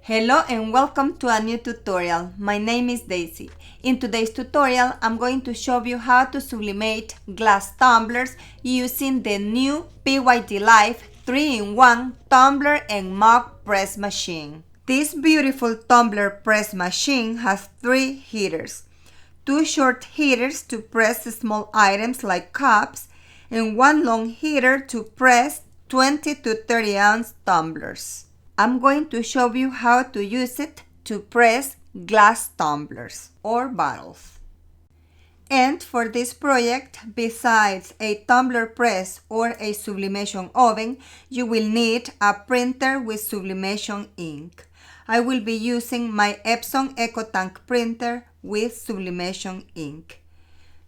Hello and welcome to a new tutorial. My name is Daisy. In today's tutorial, I'm going to show you how to sublimate glass tumblers using the new PYDLife 3in1 Tumbler and mug press machine. This beautiful tumbler press machine has 3 heaters. 2 short heaters to press small items like cups and 1 long heater to press 20 to 30 ounce tumblers. I'm going to show you how to use it to press glass tumblers or bottles. And for this project, besides a tumbler press or a sublimation oven, you will need a printer with sublimation ink. I will be using my Epson EcoTank printer with sublimation ink,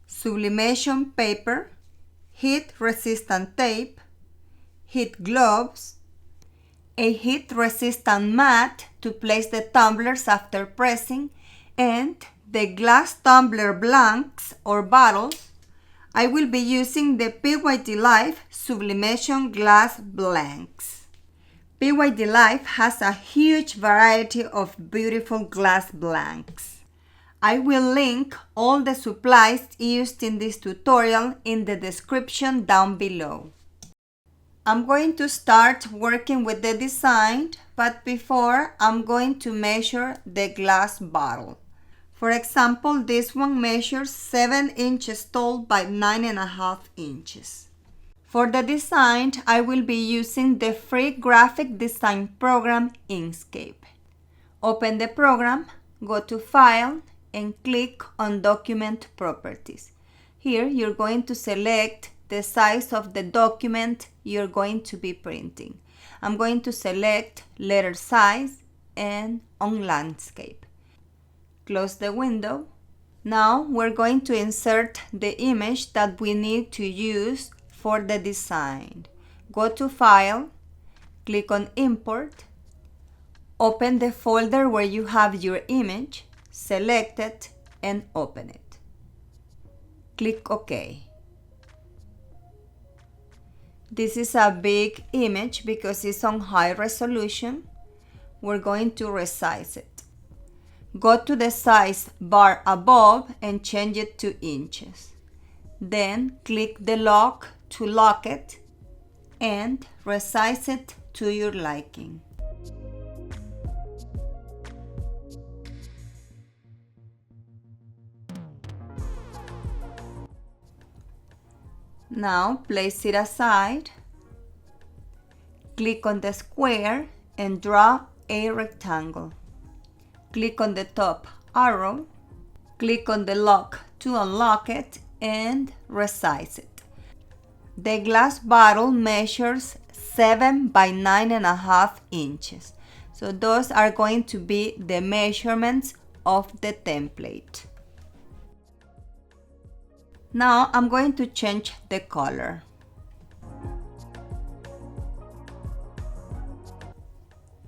sublimation paper, heat-resistant tape, heat gloves, a heat-resistant mat to place the tumblers after pressing, and the glass tumbler blanks or bottles. I will be using the PYDLife Sublimation Glass Blanks. PYDLife has a huge variety of beautiful glass blanks. I will link all the supplies used in this tutorial in the description down below. I'm going to start working with the design, but before I'm going to measure the glass bottle. For example, this one measures 7 inches tall by 9.5 inches. For the design, I will be using the free graphic design program Inkscape. Open the program, go to File, and click on Document Properties. Here you're going to select the size of the document you're going to be printing. I'm going to select letter size and on landscape. Close the window. Now we're going to insert the image that we need to use for the design. Go to File, click on Import, open the folder where you have your image, select it and open it. Click OK. This is a big image because it's on high resolution. We're going to resize it. Go to the size bar above and change it to inches. Then click the lock to lock it and resize it to your liking. Now place it aside, click on the square and draw a rectangle. Click on the top arrow, click on the lock to unlock it and resize it. The glass bottle measures 7 by 9.5 inches. So those are going to be the measurements of the template. Now I'm going to change the color.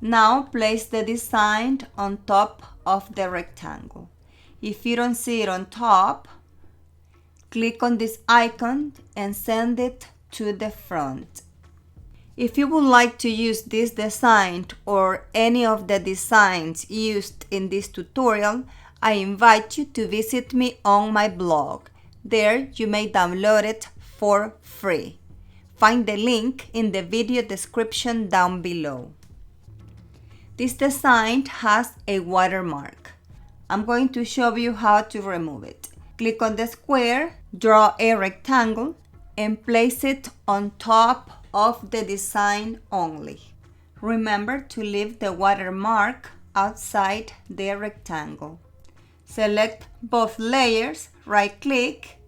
Now place the design on top of the rectangle. If you don't see it on top, click on this icon and send it to the front. If you would like to use this design or any of the designs used in this tutorial, I invite you to visit me on my blog. There you may download it for free. Find the link in the video description down below. This design has a watermark. I'm going to show you how to remove it. Click on the square, draw a rectangle, and place it on top of the design only. Remember to leave the watermark outside the rectangle. Select both layers, right-click,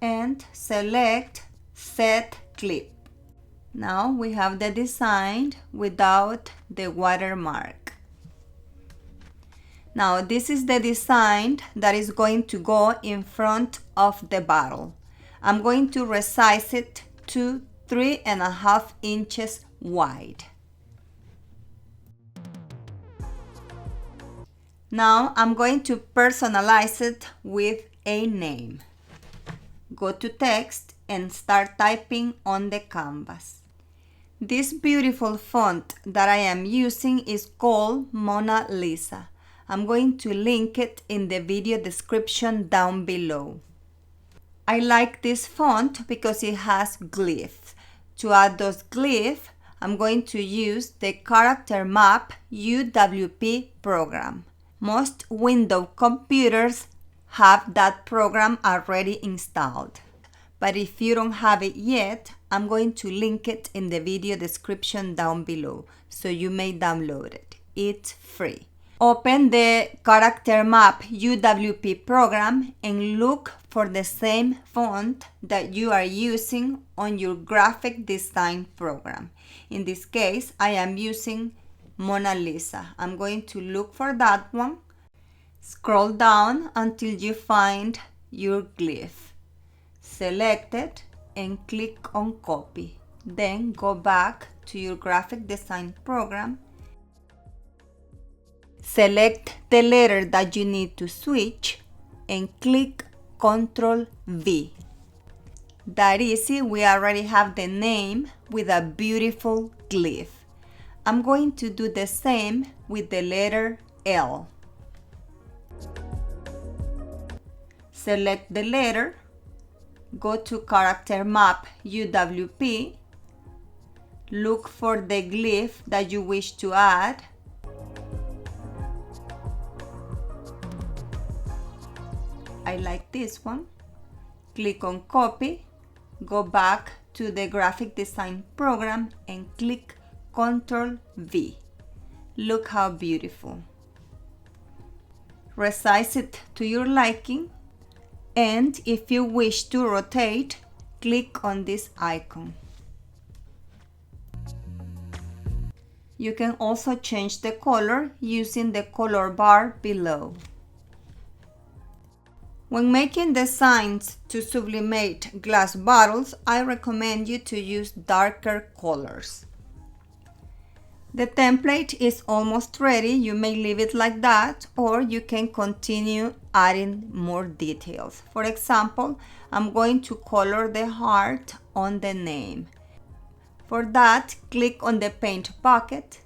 and select Set Clip. Now we have the design without the watermark. Now this is the design that is going to go in front of the bottle. I'm going to resize it to 3.5 inches wide. Now I'm going to personalize it with a name. Go to text and start typing on the canvas. This beautiful font that I am using is called Mona Lisa. I'm going to link it in the video description down below. I like this font because it has glyphs. To add those glyphs, I'm going to use the Character Map UWP program. Most Windows computers have that program already installed. But if you don't have it yet, I'm going to link it in the video description down below, so you may download it. It's free. Open the Character Map UWP program and look for the same font that you are using on your graphic design program. In this case, I am using Mona Lisa. I'm going to look for that one. Scroll down until you find your glyph. Select it and click on copy. Then go back to your graphic design program. Select the letter that you need to switch and click Ctrl V. That easy, we already have the name with a beautiful glyph. I'm going to do the same with the letter L. Select the letter. Go to Character Map UWP, look for the glyph that you wish to add, I like this one, click on copy, go back to the graphic design program and click Ctrl V. Look how beautiful. Resize it to your liking. And if you wish to rotate, click on this icon. You can also change the color using the color bar below. When making designs to sublimate glass bottles, I recommend you to use darker colors. The template is almost ready. You may leave it like that, or you can continue adding more details. For example, I'm going to color the heart on the name. For that, click on the paint bucket,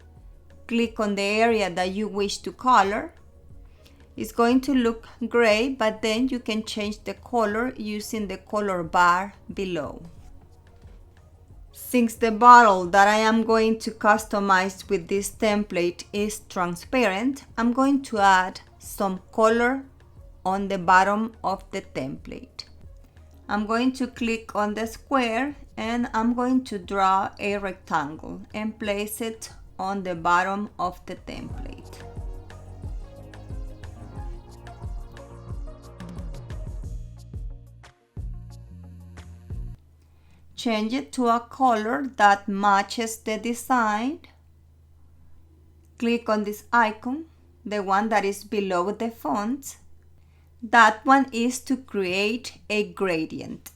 click on the area that you wish to color. It's going to look gray, but then you can change the color using the color bar below. Since the bottle that I am going to customize with this template is transparent, I'm going to add some color on the bottom of the template. I'm going to click on the square and I'm going to draw a rectangle and place it on the bottom of the template. Change it to a color that matches the design. Click on this icon, the one that is below the font. That one is to create a gradient.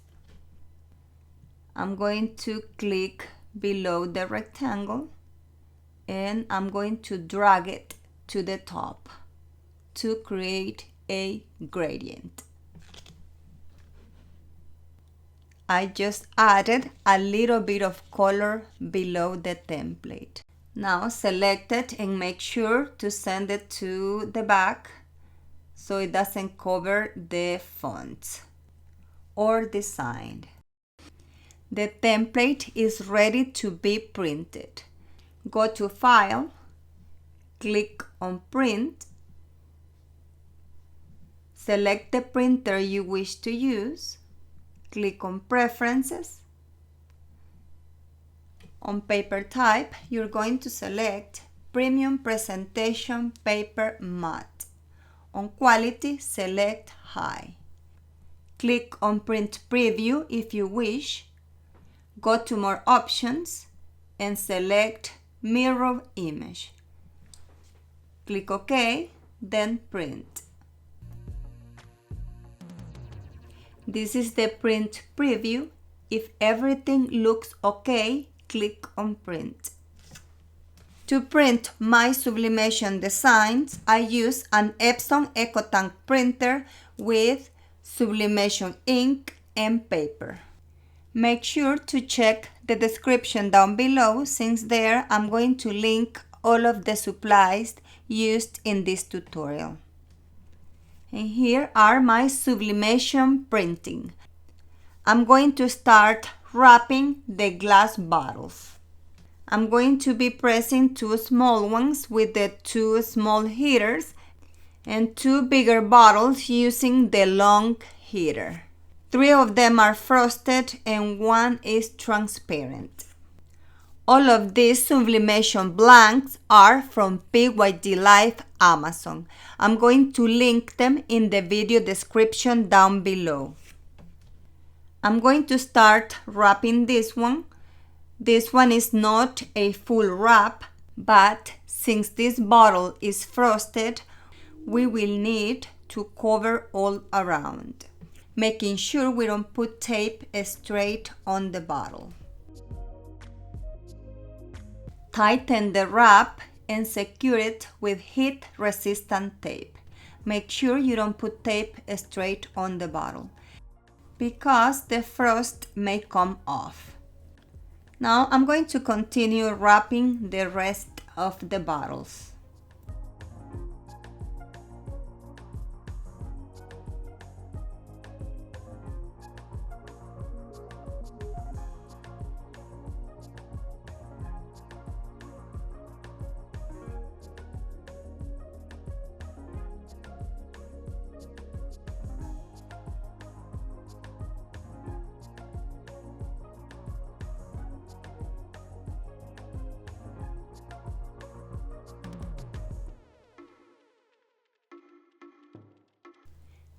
I'm going to click below the rectangle and I'm going to drag it to the top to create a gradient. I just added a little bit of color below the template. Now select it and make sure to send it to the back so it doesn't cover the font or design. The template is ready to be printed. Go to File, click on Print, select the printer you wish to use, click on Preferences. On paper type, you're going to select Premium Presentation Paper Matte. On quality, select High. Click on Print Preview if you wish. Go to More Options and select Mirror Image. Click OK, then Print. This is the print preview. If everything looks okay, click on Print. To print my sublimation designs, I use an Epson EcoTank printer with sublimation ink and paper. Make sure to check the description down below, since there I'm going to link all of the supplies used in this tutorial. And here are my sublimation printing. I'm going to start wrapping the glass bottles. I'm going to be pressing 2 small ones with the 2 small heaters and 2 bigger bottles using the long heater. 3 of them are frosted and 1 is transparent. All of these sublimation blanks are from PYDLife Amazon. I'm going to link them in the video description down below. I'm going to start wrapping this one. This one is not a full wrap, but since this bottle is frosted, we will need to cover all around, making sure we don't put tape straight on the bottle. Tighten the wrap and secure it with heat-resistant tape. Make sure you don't put tape straight on the bottle, because the frost may come off. Now I'm going to continue wrapping the rest of the bottles.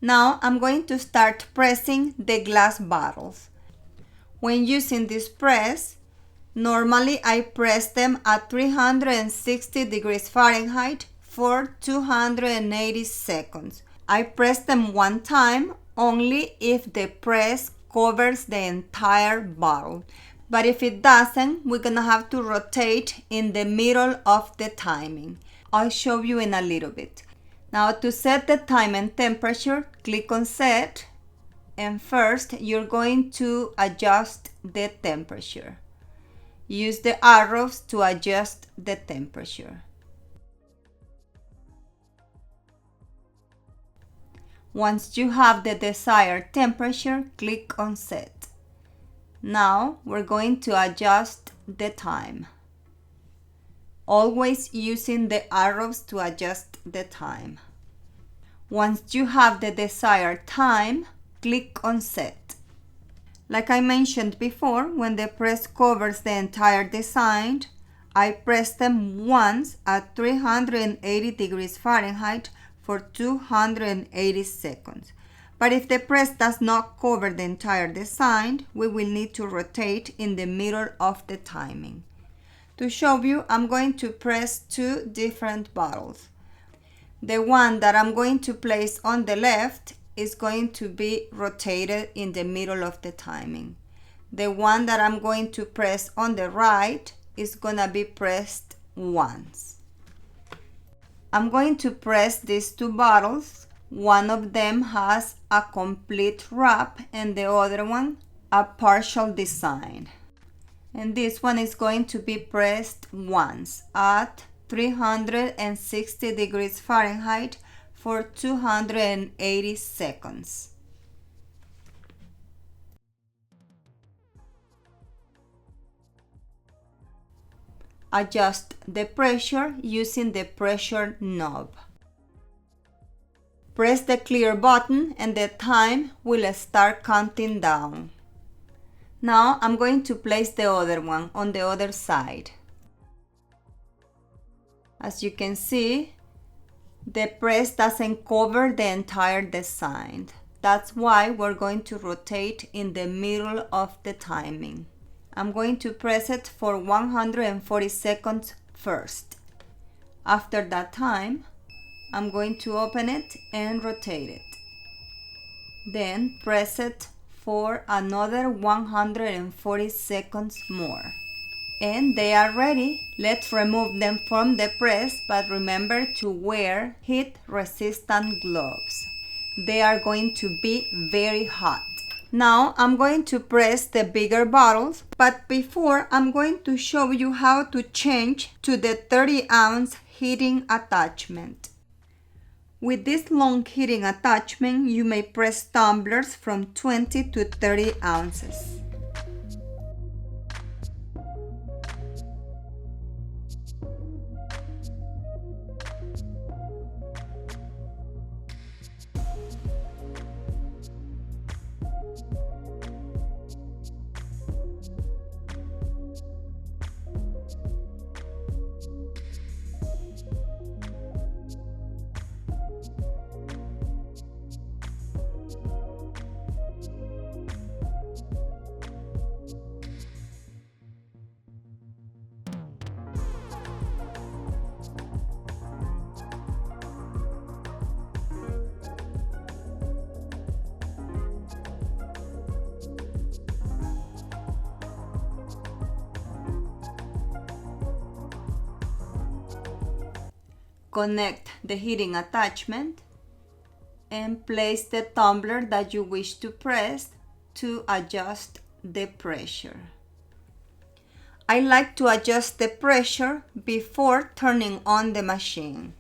Now I'm going to start pressing the glass bottles. When using this press, normally I press them at 360 degrees Fahrenheit for 280 seconds. I press them one time only if the press covers the entire bottle. But if it doesn't, we're gonna have to rotate in the middle of the timing. I'll show you in a little bit. Now to set the time and temperature, click on set, and first you're going to adjust the temperature. Use the arrows to adjust the temperature. Once you have the desired temperature, click on set. Now we're going to adjust the time. Always using the arrows to adjust the time. Once you have the desired time, click on set. Like I mentioned before, when the press covers the entire design, I press them once at 380 degrees Fahrenheit for 280 seconds. But if the press does not cover the entire design, we will need to rotate in the middle of the timing. To show you, I'm going to press 2 different bottles. The one that I'm going to place on the left is going to be rotated in the middle of the timing. The one that I'm going to press on the right is gonna be pressed once. I'm going to press these 2 bottles. One of them has a complete wrap and the other one a partial design. And this one is going to be pressed once at 360 degrees Fahrenheit for 280 seconds. Adjust the pressure using the pressure knob. Press the clear button and the time will start counting down. Now I'm going to place the other one on the other side. As you can see, the press doesn't cover the entire design. That's why we're going to rotate in the middle of the timing. I'm going to press it for 140 seconds first. After that time, I'm going to open it and rotate it. Then press it for another 140 seconds more. And they are ready. Let's remove them from the press, but remember to wear heat-resistant gloves. They are going to be very hot. Now I'm going to press the bigger bottles, but before I'm going to show you how to change to the 30-ounce heating attachment. With this long heating attachment, you may press tumblers from 20 to 30 ounces. Connect the heating attachment and place the tumbler that you wish to press to adjust the pressure. I like to adjust the pressure before turning on the machine.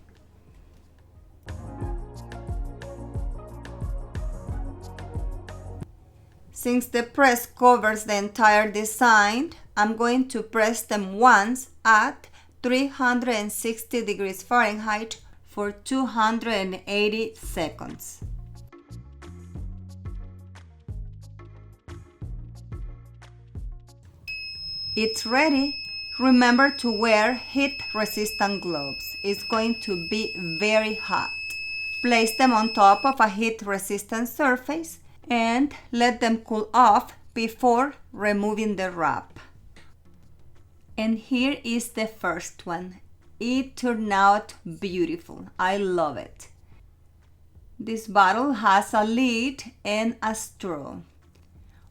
Since the press covers the entire design, I'm going to press them once at 360 degrees Fahrenheit for 280 seconds. It's ready. Remember to wear heat-resistant gloves. It's going to be very hot. Place them on top of a heat-resistant surface and let them cool off before removing the wrap. And here is the first one. It turned out beautiful. I love it. This bottle has a lid and a straw.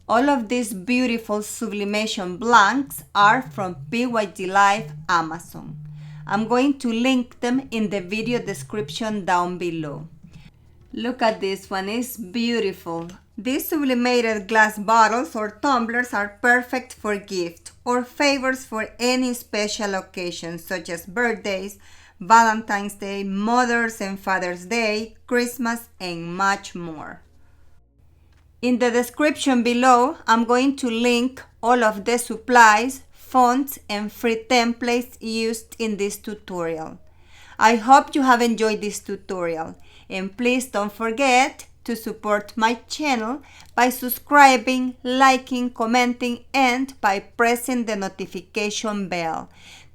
All of these beautiful sublimation blanks are from PYDLife Amazon. I'm going to link them in the video description down below. Look at this one, it's beautiful. These sublimated glass bottles or tumblers are perfect for gift or favors for any special occasions such as birthdays, Valentine's Day, Mother's and Father's Day, Christmas, and much more. In the description below, I'm going to link all of the supplies, fonts, and free templates used in this tutorial. I hope you have enjoyed this tutorial, and please don't forget to support my channel by subscribing, liking, commenting, and by pressing the notification bell.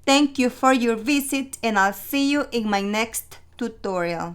Thank you for your visit, and I'll see you in my next tutorial.